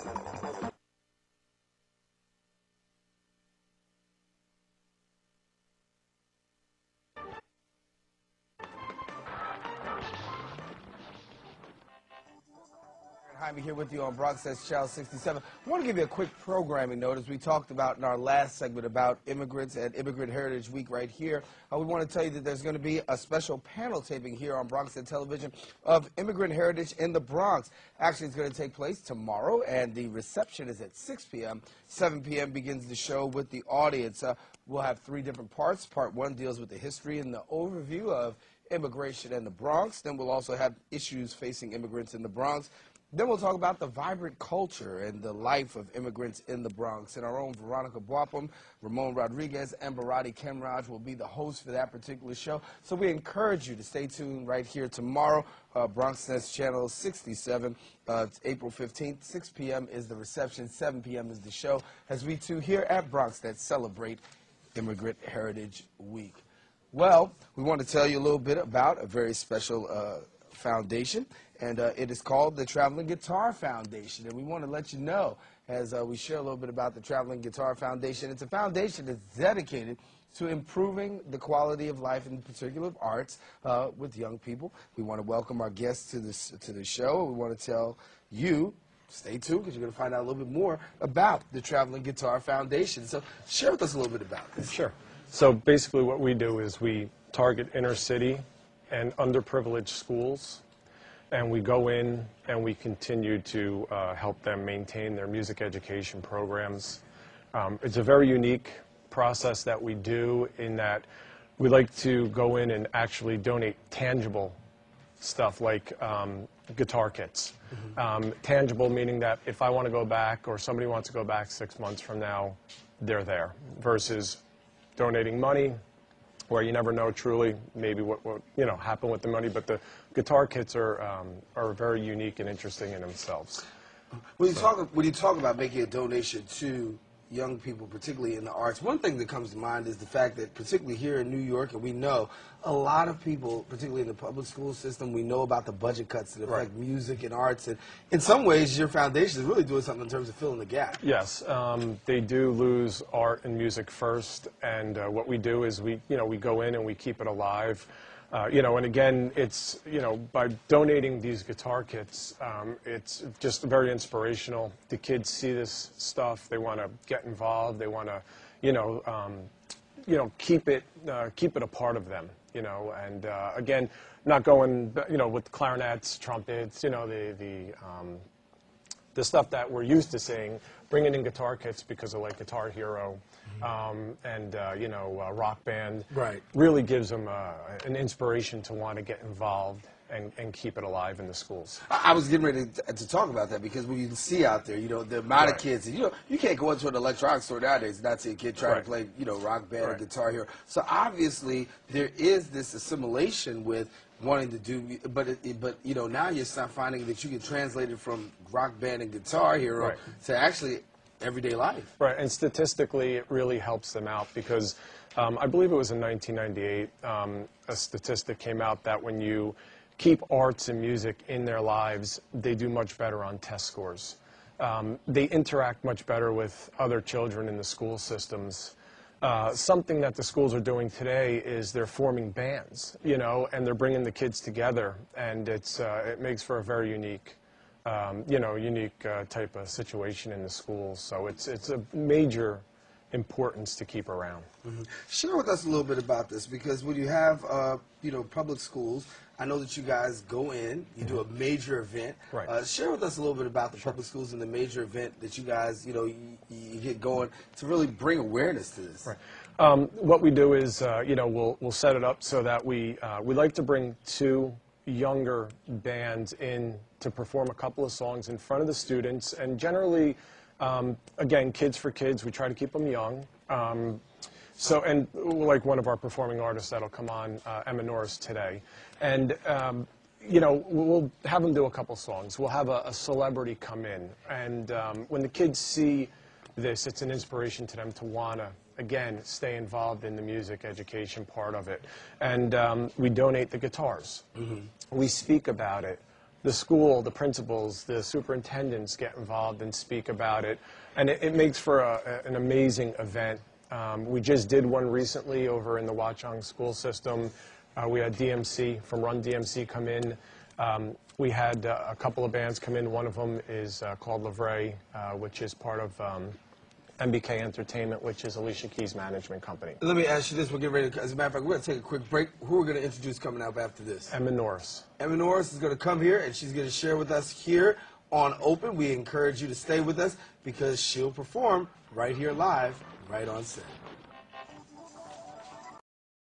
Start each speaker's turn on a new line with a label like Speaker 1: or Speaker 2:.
Speaker 1: Jaime here with you on Bronxnet Channel 67. I want to give you a quick programming note. As we talked about in our last segment about immigrants and Immigrant Heritage Week right here. We want to tell you that there's going to be a special panel taping here on Bronxnet Television of Immigrant Heritage in the Bronx. Actually, it's going to take place tomorrow, and the reception is at 6 p.m. 7 p.m. begins the show with the audience. We'll have 3 different parts. Part 1 deals with the history and the overview of immigration in the Bronx. Then we'll also have issues facing immigrants in the Bronx. Then we'll talk about the vibrant culture and the life of immigrants in the Bronx. And our own Veronica Boapum, Ramon Rodriguez, and Barati Kemraj will be the hosts for that particular show. So we encourage you to stay tuned right here tomorrow, Bronxnet Channel 67. It's April 15th, 6 p.m. is the reception, 7 p.m. is the show, as we too here at Bronxnet celebrate Immigrant Heritage Week. Well, we want to tell you a little bit about a very special foundation, and it is called the Traveling Guitar Foundation. And we want to let you know, as we share a little bit about the Traveling Guitar Foundation, it's a foundation that's dedicated to improving the quality of life, in particular of arts, with young people. We want to welcome our guests to the show. We want to tell you, stay tuned, because you're going to find out a little bit more about the Traveling Guitar Foundation. So share with us a little bit about this.
Speaker 2: Sure. So basically what we do is we target inner city and underprivileged schools, and we go in and we continue to help them maintain their music education programs. It's a very unique process that we do in that we like to go in and actually donate tangible stuff like guitar kits. Tangible meaning that if I want to go back or somebody wants to go back 6 months from now, they're there, versus donating money, where you never know truly maybe what happened with the money. But the guitar kits are very unique and interesting in themselves.
Speaker 1: When you talk about making a donation to young people, particularly in the arts, one thing that comes to mind is the fact that, particularly here in New York, and we know a lot of people, particularly in the public school system, we know about the budget cuts that affect music and arts, and in some ways your foundation is really doing something in terms of filling the gap.
Speaker 2: Yes, they do lose art and music first, and what we do is we go in and we keep it alive. And again, it's, by donating these guitar kits, it's just very inspirational. The kids see this stuff, they want to get involved, they want to, keep it a part of them, and again, not going, with clarinets, trumpets, the stuff that we're used to seeing, bringing in guitar kits because of like Guitar Hero, and Rock Band, really gives them an inspiration to want to get involved and keep it alive in the schools.
Speaker 1: I was getting ready to talk about that, because when you see out there, the amount of kids, you can't go into an electronics store nowadays and not see a kid trying to play, Rock Band or Guitar Hero. So obviously there is this assimilation with wanting to do, but now you're finding that you can translate it from Rock Band and Guitar Hero to actually everyday life.
Speaker 2: Right, and statistically it really helps them out, because I believe it was in 1998, a statistic came out that when you keep arts and music in their lives, they do much better on test scores. They interact much better with other children in the school systems. Something that the schools are doing today is they're forming bands, and they're bringing the kids together, and it makes for a very unique type of situation in the schools. So it's a major importance to keep around.
Speaker 1: Share with us a little bit about this, because when you have public schools, I know that you guys go in, you do a major event. Share with us a little bit about the public schools and the major event that you guys you get going to really bring awareness to this.
Speaker 2: What we do is we'll set it up so that we like to bring 2 younger bands in to perform a couple of songs in front of the students, and generally, again, kids for kids, we try to keep them young. And like one of our performing artists that'll come on, Emma Norris, today, and we'll have them do a couple songs. We'll have a celebrity come in, and when the kids see this, it's an inspiration to them to want to, again, stay involved in the music education part of it. And we donate the guitars. We speak about it the school, the principals, the superintendents get involved and speak about it. And it makes for an amazing event. We just did one recently over in the Watchung school system. We had DMC from Run DMC come in. We had a couple of bands come in. One of them is called Livray, which is part of MBK Entertainment, which is Alicia Keys' management company.
Speaker 1: Let me ask you this. We'll get ready to, as a matter of fact, we're going to take a quick break. Who are we going to introduce coming up after this?
Speaker 2: Emma Norris.
Speaker 1: Emma Norris is going to come here, and she's going to share with us here on Open. We encourage you to stay with us because she'll perform right here live, right on set.